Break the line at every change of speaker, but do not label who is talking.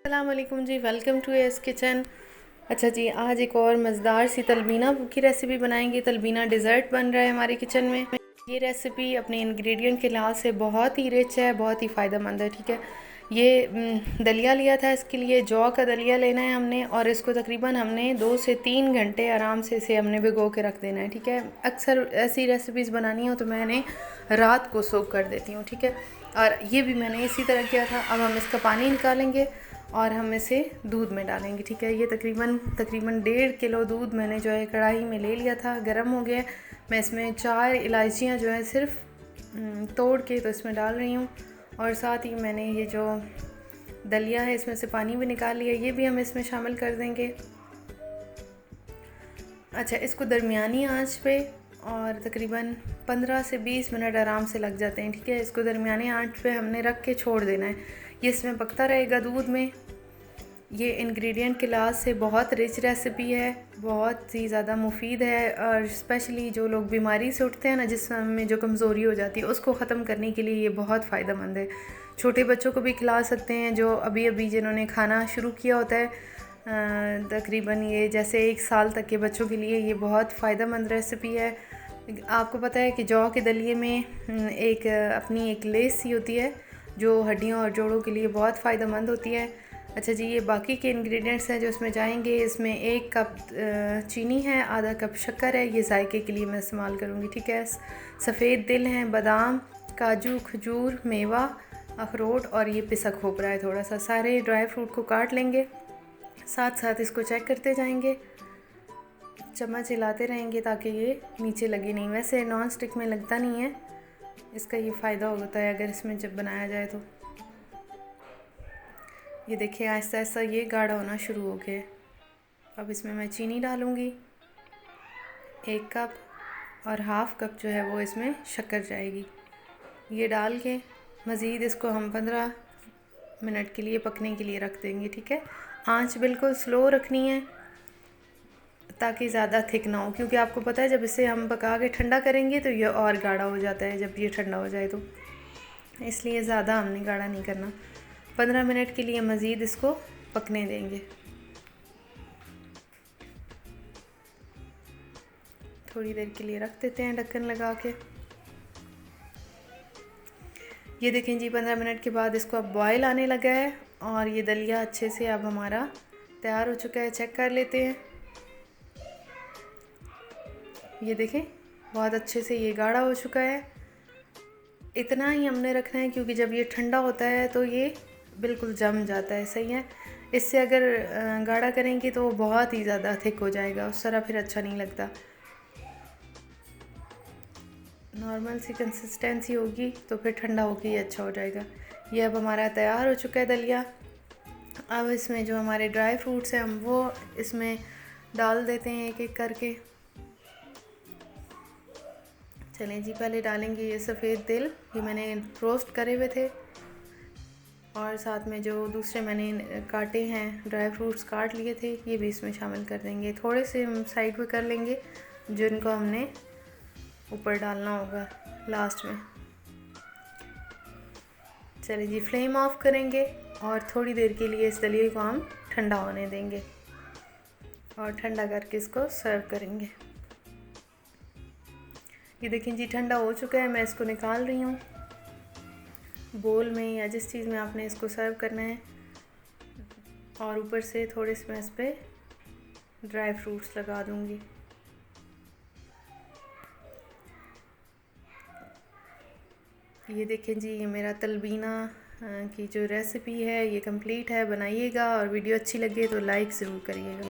अस्सलाम वालेकुम जी, welcome to S kitchen. अच्छा जी, आज एक और मज़ेदार सी तलबीना की रेसिपी बनाएंगे। तलबीना डिज़र्ट बन रहा है हमारे किचन में। ये रेसिपी अपने इंग्रेडिएंट के लिहाज से बहुत ही रिच है, बहुत ही फ़ायदेमंद है। ठीक है, ये दलिया लिया था, इसके लिए जौ का दलिया लेना है हमने, और इसको तकरीबन हमने 2 से 3 घंटे आराम से इसे हमने भिगो के रख देना है। ठीक है, अक्सर ऐसी रेसिपीज़ बनानी हो तो मैंने रात को सोक कर देती हूँ। ठीक है, और ये भी मैंने इसी तरह किया था। अब हम इसका पानी निकालेंगे और हम इसे दूध में डालेंगे। ठीक है, ये तकरीबन 1.5 किलो दूध मैंने जो है कढ़ाई में ले लिया था, गर्म हो गया। मैं इसमें 4 इलायचियाँ जो है सिर्फ तोड़ के तो इसमें डाल रही हूँ, और साथ ही मैंने ये जो दलिया है इसमें से पानी भी निकाल लिया, ये भी हम इसमें शामिल कर देंगे। अच्छा, इसको दरमियानी आंच पे और तकरीबन 15 से 20 मिनट आराम से लग जाते हैं। ठीक है, इसको दरमियानी आंच पे हमने रख के छोड़ देना है। ये इसमें पकता रहेगा दूध में। ये इंग्रेडिएंट के लिहाज से बहुत रिच रेसिपी है, बहुत ही ज़्यादा मुफीद है, और स्पेशली जो लोग बीमारी से उठते हैं ना, जिसमें जो कमज़ोरी हो जाती है, उसको ख़त्म करने के लिए ये बहुत फ़ायदेमंद है। छोटे बच्चों को भी खिला सकते हैं, जो अभी अभी जिन्होंने खाना शुरू किया होता है, तकरीबन ये जैसे 1 साल तक के बच्चों के लिए ये बहुत फ़ायदेमंद रेसिपी है। आपको पता है कि जौ के दलिए में एक अपनी एक लेस सी होती है जो हड्डियों और जोड़ों के लिए बहुत फ़ायदेमंद होती है। अच्छा जी, ये बाकी के इंग्रेडिएंट्स हैं जो इसमें जाएंगे। इसमें 1 कप चीनी है, आधा कप शक्कर है, ये जायके के लिए मैं इस्तेमाल करूँगी। ठीक है, सफ़ेद तिल हैं, बादाम, काजू, खजूर, मेवा, अखरोट, और ये पिसा खोपरा है थोड़ा सा। सारे ड्राई फ्रूट को काट लेंगे, साथ साथ इसको चेक करते जाएंगे, चम्मच हिलाते रहेंगे ताकि ये नीचे लगे नहीं। वैसे नॉन स्टिक में लगता नहीं है, इसका ये फ़ायदा होता है अगर इसमें जब बनाया जाए तो। ये देखिए, आहिस्ता आहिस्ता ये गाढ़ा होना शुरू हो गया है। अब इसमें मैं चीनी डालूँगी 1 कप, और हाफ़ कप जो है वो इसमें शक्कर जाएगी। ये डाल के मज़ीद इसको हम 15 मिनट के लिए पकने के लिए रख देंगे। ठीक है, आंच बिल्कुल स्लो रखनी है ताकि ज़्यादा थिक ना हो, क्योंकि आपको पता है जब इसे हम पका के ठंडा करेंगे तो ये और गाढ़ा हो जाता है जब ये ठंडा हो जाए तो, इसलिए ज़्यादा हमने गाढ़ा नहीं करना। 15 मिनट के लिए मज़ीद इसको पकने देंगे। थोड़ी देर के लिए रख देते हैं ढक्कन लगा के। ये देखें जी, 15 मिनट के बाद इसको अब बॉयल आने लगा है, और ये दलिया अच्छे से अब हमारा तैयार हो चुका है। चेक कर लेते हैं। ये देखें, बहुत अच्छे से ये गाढ़ा हो चुका है। इतना ही हमने रखना है, क्योंकि जब ये ठंडा होता है तो ये बिल्कुल जम जाता है। सही है, इससे अगर गाढ़ा करेंगे तो बहुत ही ज़्यादा थिक हो जाएगा, उस तरह फिर अच्छा नहीं लगता। नॉर्मल सी कंसिस्टेंसी होगी तो फिर ठंडा होके ही अच्छा हो जाएगा। ये अब हमारा तैयार हो चुका है दलिया। अब इसमें जो हमारे ड्राई फ्रूट्स हैं हम वो इसमें डाल देते हैं एक एक करके। चलें जी, पहले डालेंगे ये सफ़ेद तिल, ये मैंने रोस्ट करे हुए थे, और साथ में जो दूसरे मैंने काटे हैं ड्राई फ्रूट्स काट लिए थे, ये भी इसमें शामिल कर देंगे। थोड़े से हम साइड पे कर लेंगे, जिनको हमने ऊपर डालना होगा लास्ट में। चलिए जी, फ्लेम ऑफ करेंगे और थोड़ी देर के लिए इस दलिए को हम ठंडा होने देंगे, और ठंडा करके इसको सर्व करेंगे। ये देखें जी, ठंडा हो चुका है। मैं इसको निकाल रही हूँ बोल में या जिस चीज़ में आपने इसको सर्व करना है, और ऊपर से थोड़े से मैं इस पर ड्राई फ्रूट्स लगा दूँगी। ये देखें जी, ये मेरा तलबीना की जो रेसिपी है ये कंप्लीट है। बनाइएगा, और वीडियो अच्छी लगे तो लाइक ज़रूर करिएगा।